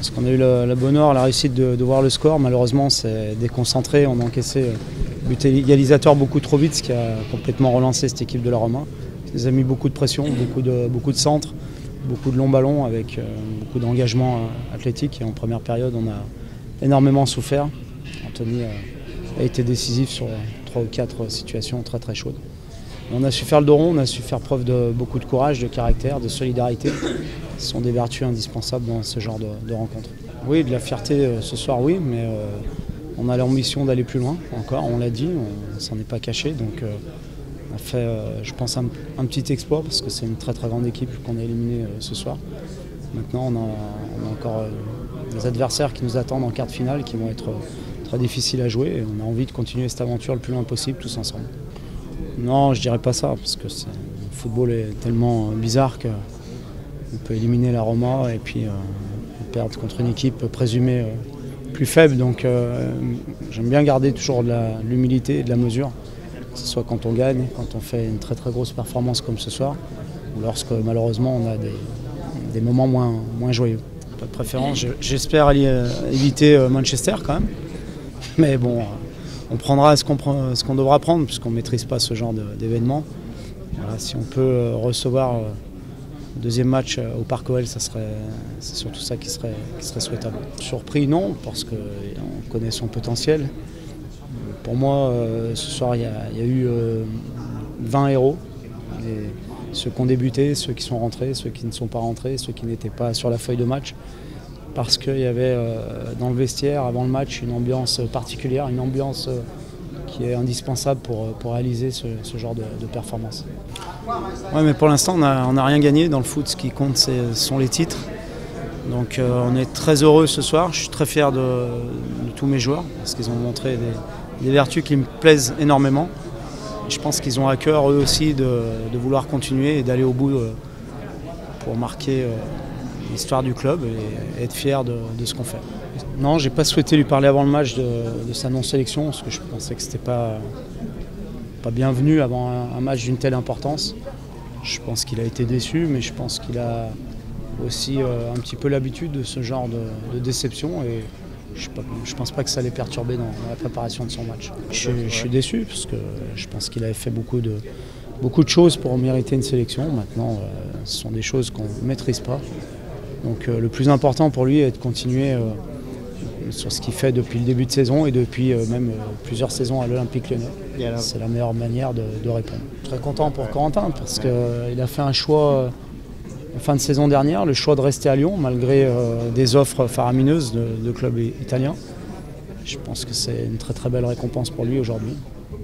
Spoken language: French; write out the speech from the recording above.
Parce qu'on a eu la bonne heure, la réussite de voir le score. Malheureusement, c'est déconcentré. On a encaissé but égalisateur beaucoup trop vite, ce qui a complètement relancé cette équipe de la Roma. Ça nous a mis beaucoup de pression, beaucoup de centres, beaucoup de longs ballons avec beaucoup d'engagement athlétique. Et en première période, on a énormément souffert. Anthony a été décisif sur 3 ou 4 situations très très chaudes. On a su faire le dos rond, on a su faire preuve de beaucoup de courage, de caractère, de solidarité. Ce sont des vertus indispensables dans ce genre de rencontre. Oui, de la fierté ce soir, oui, mais on a l'ambition d'aller plus loin encore, on l'a dit, on ne s'en est pas caché. Donc on a fait, je pense, un petit exploit parce que c'est une très très grande équipe qu'on a éliminée ce soir. Maintenant, on a encore des adversaires qui nous attendent en quart de finale qui vont être très difficiles à jouer et on a envie de continuer cette aventure le plus loin possible tous ensemble. Non, je dirais pas ça, parce que le football est tellement bizarre qu'on peut éliminer la Roma et puis perdre contre une équipe présumée plus faible. Donc j'aime bien garder toujours de l'humilité et de la mesure, que ce soit quand on gagne, quand on fait une très très grosse performance comme ce soir, ou lorsque malheureusement on a des moments moins joyeux. Pas de préférence, j'espère éviter Manchester quand même, mais bon... On prendra ce qu'on devra prendre puisqu'on ne maîtrise pas ce genre d'événement. Voilà, si on peut recevoir le deuxième match au Parc OL, c'est surtout ça qui serait souhaitable. Surpris, non, parce qu'on connaît son potentiel. Pour moi, ce soir, il y a eu 20 héros. Et ceux qui ont débuté, ceux qui sont rentrés, ceux qui ne sont pas rentrés, ceux qui n'étaient pas sur la feuille de match. Parce qu'il y avait dans le vestiaire, avant le match, une ambiance particulière, une ambiance qui est indispensable pour réaliser ce genre de performance. Ouais, mais pour l'instant, on n'a rien gagné. Dans le foot, ce qui compte, ce sont les titres. Donc on est très heureux ce soir. Je suis très fier de tous mes joueurs, parce qu'ils ont montré des vertus qui me plaisent énormément. Et je pense qu'ils ont à cœur, eux aussi, de vouloir continuer et d'aller au bout pour marquer... l'histoire du club et être fier de ce qu'on fait. Non, j'ai pas souhaité lui parler avant le match de sa non-sélection parce que je pensais que c'était pas bienvenu avant un match d'une telle importance. Je pense qu'il a été déçu, mais je pense qu'il a aussi un petit peu l'habitude de ce genre de déception et je pense pas que ça l'ait perturbé dans la préparation de son match. Je suis déçu parce que je pense qu'il avait fait beaucoup de choses pour mériter une sélection. Maintenant, ce sont des choses qu'on ne maîtrise pas. Donc le plus important pour lui est de continuer sur ce qu'il fait depuis le début de saison et depuis même plusieurs saisons à l'Olympique Lyonnais. C'est la meilleure manière de répondre. Je suis très content pour Corentin parce qu'il a fait un choix en fin de saison dernière, le choix de rester à Lyon malgré des offres faramineuses de clubs italiens. Je pense que c'est une très très belle récompense pour lui aujourd'hui.